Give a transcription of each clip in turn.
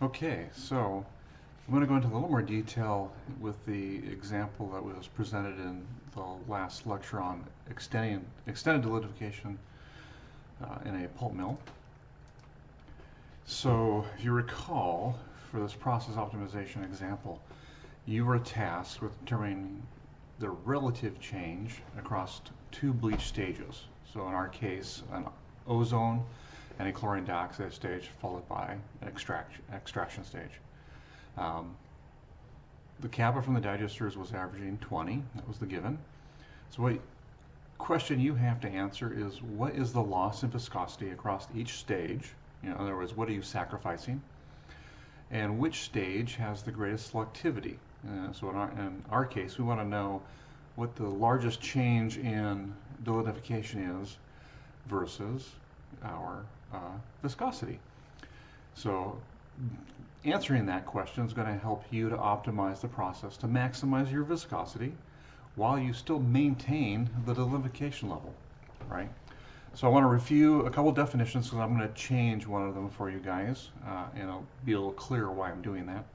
Okay, so I'm going to go into a little more detail with the example that was presented in the last lecture on extended delignification in a pulp mill. So if you recall, for this process optimization example, you were tasked with determining the relative change across two bleach stages. So in our case, an ozone and a chlorine dioxide stage followed by an extraction stage. The kappa from the digesters was averaging 20. That was the given. So what question you have to answer is, what is the loss in viscosity across each stage? In other words, what are you sacrificing? And which stage has the greatest selectivity? So in our case, we want to know what the largest change in delignification is versus our viscosity. So answering that question is going to help you to optimize the process to maximize your viscosity while you still maintain the delignification level, right? So I want to review a couple definitions because I'm going to change one of them for you guys, and it'll be a little clearer why I'm doing that.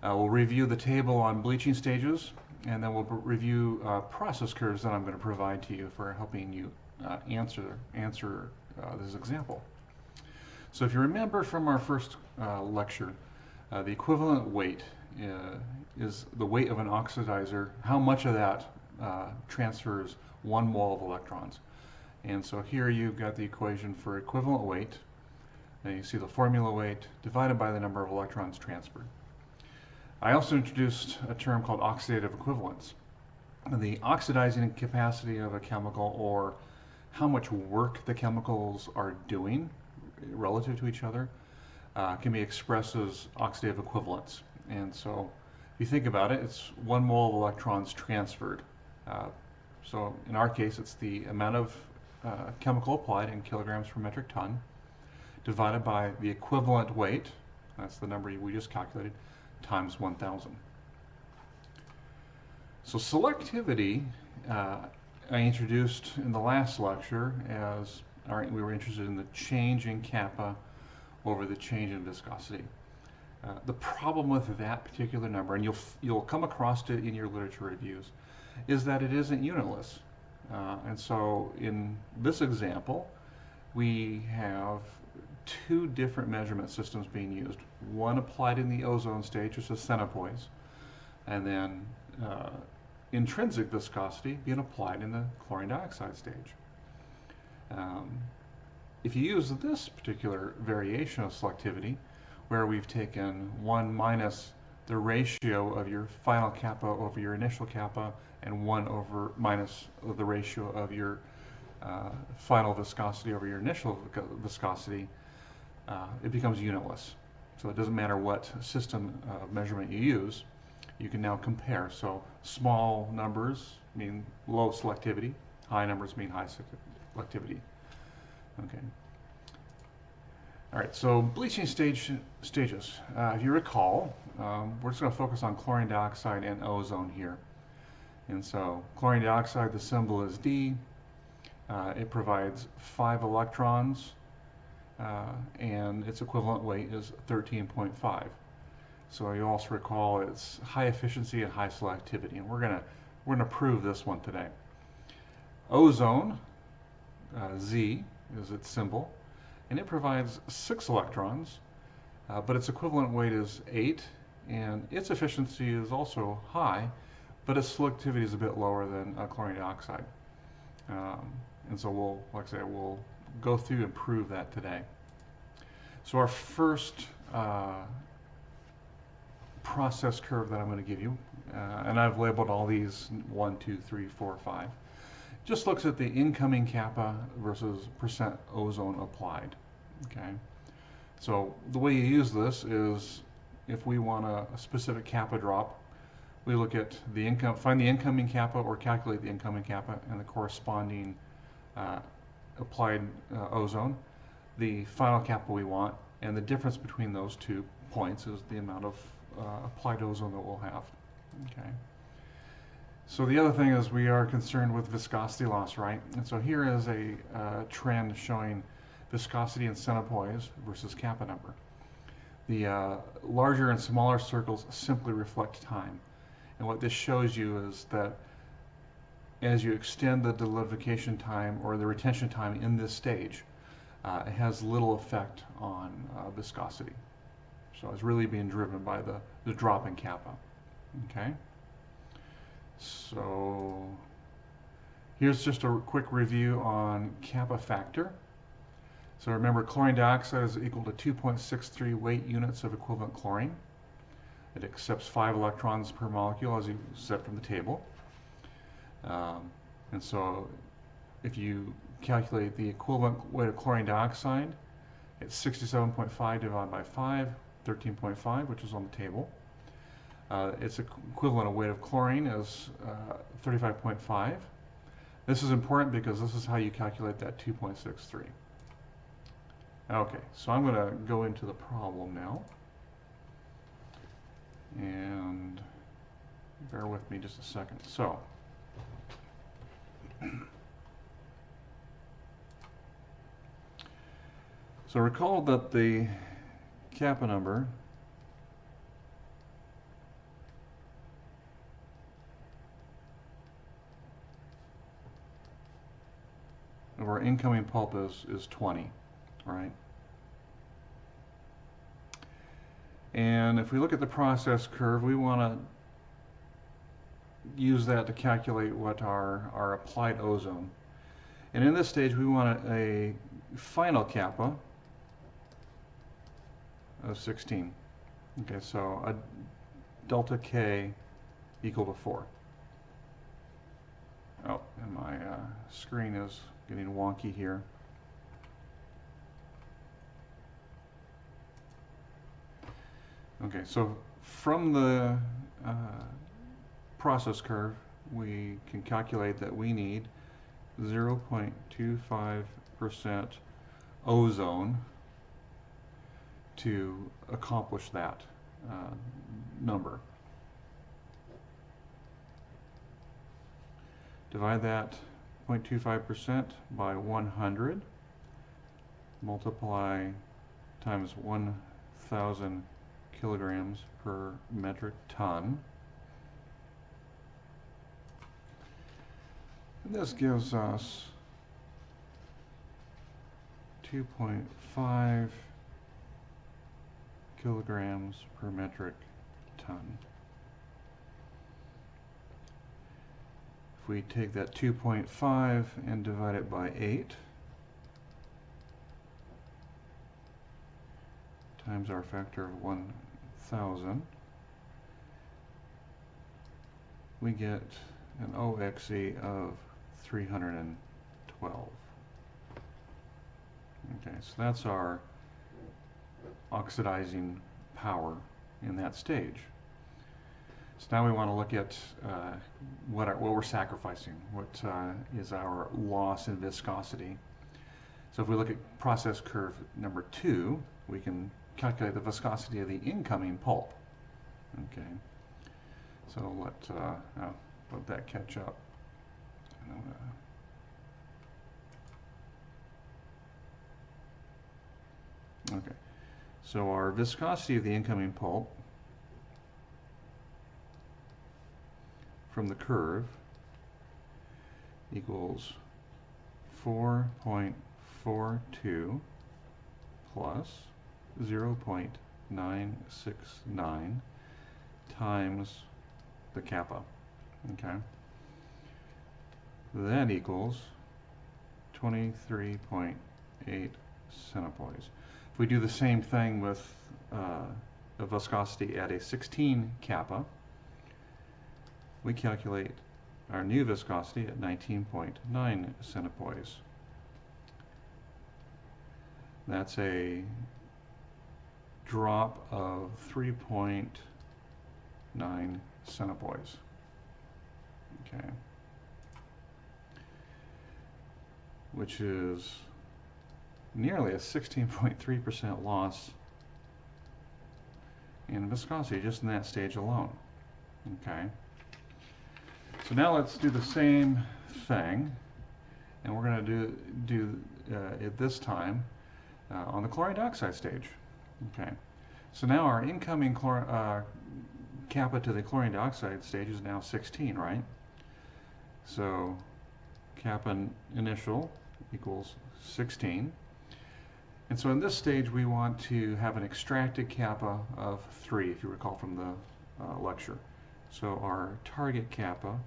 We'll review the table on bleaching stages, and then we'll review process curves that I'm going to provide to you for helping you answer this example. So if you remember from our first lecture, the equivalent weight is the weight of an oxidizer, how much of that transfers 1 mole of electrons. And so here you've got the equation for equivalent weight, and you see the formula weight divided by the number of electrons transferred. I also introduced a term called oxidative equivalence. The oxidizing capacity of a chemical, or how much work the chemicals are doing relative to each other, can be expressed as oxidative equivalence. And so if you think about it, it's 1 mole of electrons transferred. So in our case, it's the amount of chemical applied in kilograms per metric ton divided by the equivalent weight, that's the number we just calculated, times 1,000. So selectivity I introduced in the last lecture as we were interested in the change in kappa over the change in viscosity. The problem with that particular number, and you'll come across it in your literature reviews, is that it isn't unitless. And so in this example, we have two different measurement systems being used. One applied in the ozone stage, which is centipoise, and then intrinsic viscosity being applied in the chlorine dioxide stage. If you use this particular variation of selectivity, where we've taken 1 minus the ratio of your final kappa over your initial kappa, and 1 over minus the ratio of your final viscosity over your initial viscosity, it becomes unitless. So it doesn't matter what system of measurement you use, you can now compare. So small numbers mean low selectivity, high numbers mean high selectivity. Okay. All right, so bleaching stages. If you recall, we're just going to focus on chlorine dioxide and ozone here. And so chlorine dioxide, the symbol is D. It provides 5 electrons, and its equivalent weight is 13.5. So you also recall it's high efficiency and high selectivity, and we're gonna prove this one today. Ozone, Z is its symbol, and it provides 6 electrons, but its equivalent weight is 8, and its efficiency is also high, but its selectivity is a bit lower than chlorine dioxide. And so we'll go through and prove that today. So our first process curve that I'm going to give you, and I've labeled all these 1, 2, 3, 4, 5, just looks at the incoming kappa versus percent ozone applied. Okay, so the way you use this is if we want a specific kappa drop, we look at the find the incoming kappa or calculate the incoming kappa and the corresponding applied ozone, the final kappa we want, and the difference between those 2 points is the amount of applied ozone that we'll have. Okay. So the other thing is we are concerned with viscosity loss, right? And so here is a trend showing viscosity in centipoise versus kappa number. The larger and smaller circles simply reflect time. And what this shows you is that as you extend the delignification time or the retention time in this stage, it has little effect on viscosity. So it's really being driven by the drop in kappa. Okay? So here's just a quick review on kappa factor. So remember, chlorine dioxide is equal to 2.63 weight units of equivalent chlorine. It accepts 5 electrons per molecule, as you said from the table. And so if you calculate the equivalent weight of chlorine dioxide, it's 67.5 divided by 5, 13.5, which is on the table. Its equivalent weight of chlorine is 35.5. This is important because this is how you calculate that 2.63. Okay, so I'm going to go into the problem now. And bear with me just a second. So recall that the kappa number of our incoming pulp is 20, right? And if we look at the process curve, we want to use that to calculate what our applied ozone. And in this stage, we want a final kappa of 16. Okay, so a delta K equal to 4. Oh, and my screen is getting wonky here. Okay, so from the process curve, we can calculate that we need 0.25% ozone to accomplish that number. Divide that 0.25% by 100, multiply times 1,000 kilograms per metric ton. And this gives us 2.5 kilograms per metric ton. If we take that 2.5 and divide it by 8 times our factor of 1,000, we get an OXE of 312. Okay, so that's our oxidizing power in that stage. So now we want to look at what we're sacrificing, what is our loss in viscosity. So if we look at process curve number 2, we can calculate the viscosity of the incoming pulp. Okay, so let that catch up. Okay, so our viscosity of the incoming pulp from the curve equals 4.42 plus 0.969 times the kappa. Okay, that equals 23.8 centipoise. If we do the same thing with the viscosity at a 16 kappa, we calculate our new viscosity at 19.9 centipoise. That's a drop of 3.9 centipoise. Okay, which is nearly a 16.3% loss in viscosity just in that stage alone. Okay, so now let's do the same thing, and we're going to do it this time on the chlorine dioxide stage. Okay, So now our incoming kappa to the chlorine dioxide stage is now 16, right? So kappa initial equals 16. And so in this stage, we want to have an extracted kappa of 3, if you recall from the lecture. So our target kappa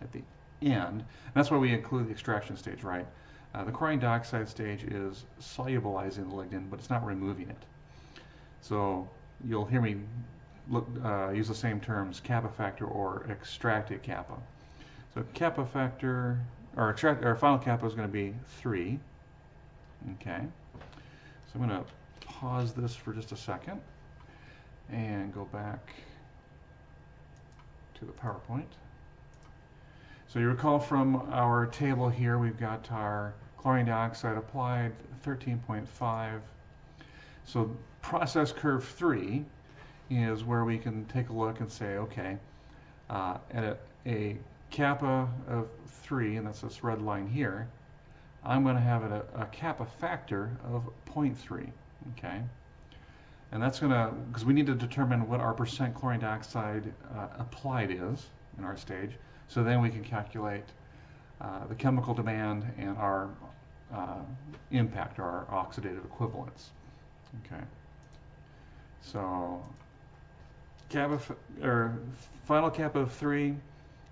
at the end, and that's why we include the extraction stage, right? The chlorine dioxide stage is solubilizing the lignin, but it's not removing it. So you'll hear me use the same terms, kappa factor or extracted kappa. So kappa factor, or final kappa is going to be 3. Okay. So I'm going to pause this for just a second and go back to the PowerPoint. So you recall from our table here, we've got our chlorine dioxide applied 13.5. So process curve 3 is where we can take a look and say, okay, at a kappa of 3, and that's this red line here, I'm going to have a kappa factor of 0.3, okay? And that's going to, because we need to determine what our percent chlorine dioxide applied is in our stage, so then we can calculate the chemical demand and our impact, our oxidative equivalence, okay? So final kappa of 3,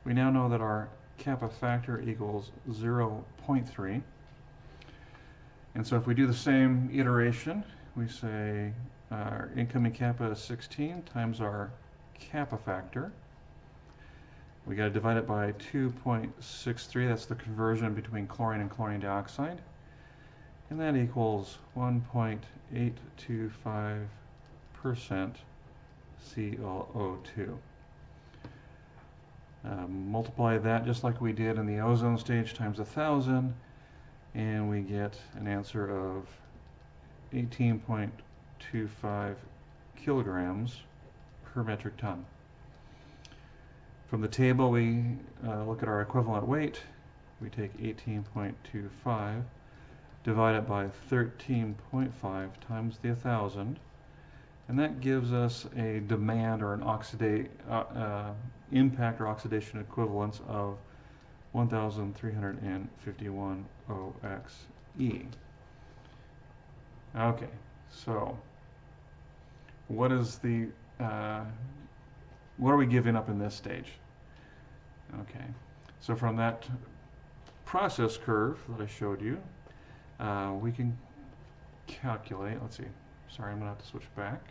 we now know that our kappa factor equals 0.3. And so if we do the same iteration, we say our incoming kappa is 16 times our kappa factor. We got to divide it by 2.63. That's the conversion between chlorine and chlorine dioxide. And that equals 1.825% ClO2. Multiply that just like we did in the ozone stage times 1,000, and we get an answer of 18.25 kilograms per metric ton. From the table, we look at our equivalent weight. We take 18.25, divide it by 13.5 times the 1,000, and that gives us a demand or an impact or oxidation equivalence of 1,351 OXE. Okay, so what is the what are we giving up in this stage? Okay, so from that process curve that I showed you, we can calculate. Let's see. Sorry, I'm going to have to switch back.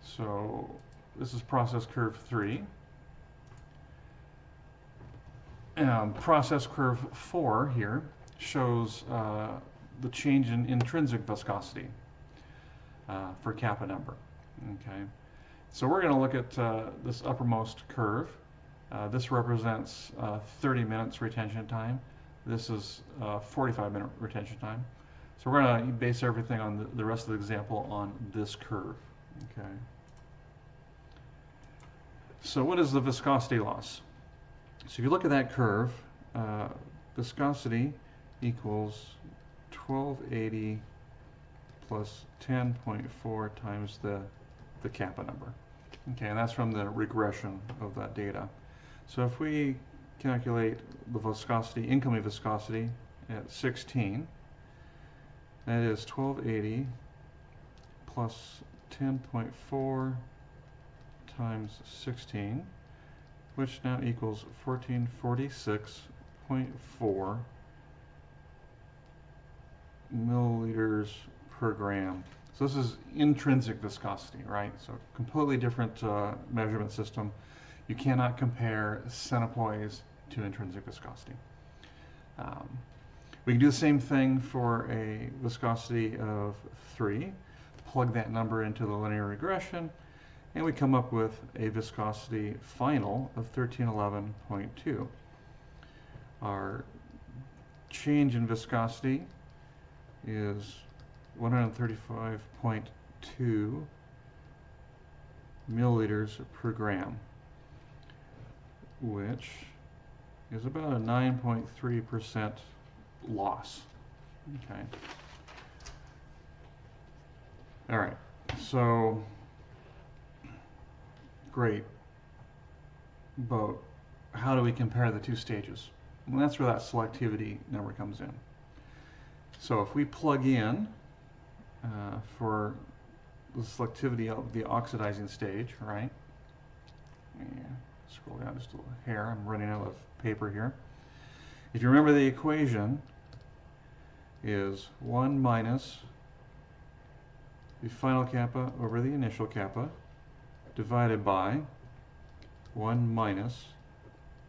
So this is process curve 3. Process curve 4 here shows the change in intrinsic viscosity for kappa number. Okay, so we're going to look at this uppermost curve. This represents 30 minutes retention time. This is 45-minute retention time. So we're going to base everything on the rest of the example on this curve. Okay. So what is the viscosity loss? So if you look at that curve, viscosity equals 1280 plus 10.4 times the kappa number. Okay, and that's from the regression of that data. So if we calculate the viscosity, incoming viscosity at 16, that is 1280 plus 10.4 times 16, which now equals 1446.4 milliliters per gram. So this is intrinsic viscosity, right? So completely different measurement system. You cannot compare centipoise to intrinsic viscosity. We can do the same thing for a viscosity of 3, plug that number into the linear regression, and we come up with a viscosity final of 1311.2. Our change in viscosity is 135.2 milliliters per gram, which is about a 9.3% loss. Okay. All right, so great, but how do we compare the two stages? Well, that's where that selectivity number comes in. So if we plug in for the selectivity of the oxidizing stage, right? Yeah, scroll down just a little hair. I'm running out of paper here. If you remember, the equation is 1 minus the final kappa over the initial kappa divided by 1 minus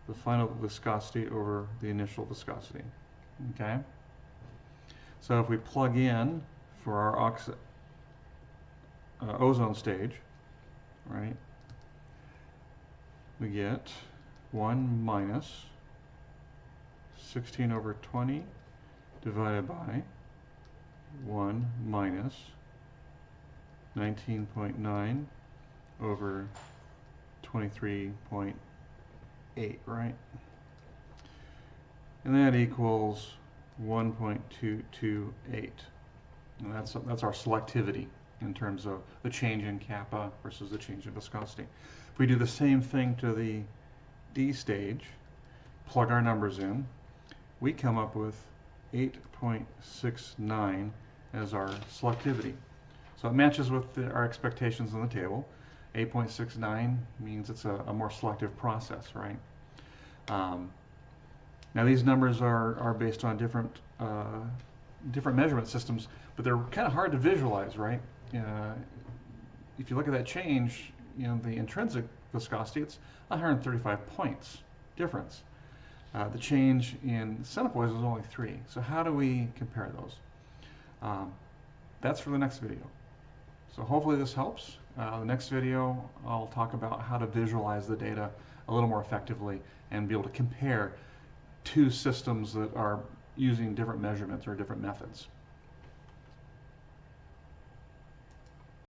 the final viscosity over the initial viscosity. Okay? So if we plug in for our ozone stage, right, we get 1 minus 16 over 20 divided by 1 minus 19.9 over 23.8, right? And that equals 1.228. And that's our selectivity in terms of the change in kappa versus the change in viscosity. If we do the same thing to the D stage, plug our numbers in, we come up with 8.69 as our selectivity. So it matches with our expectations in the table. 8.69 means it's a more selective process, right? Now these numbers are based on different measurement systems, but they're kind of hard to visualize, right? If you look at that change, the intrinsic viscosity, it's 135 points difference. The change in centipoise is only 3. So how do we compare those? That's for the next video. So hopefully this helps. The next video, I'll talk about how to visualize the data a little more effectively and be able to compare two systems that are using different measurements or different methods.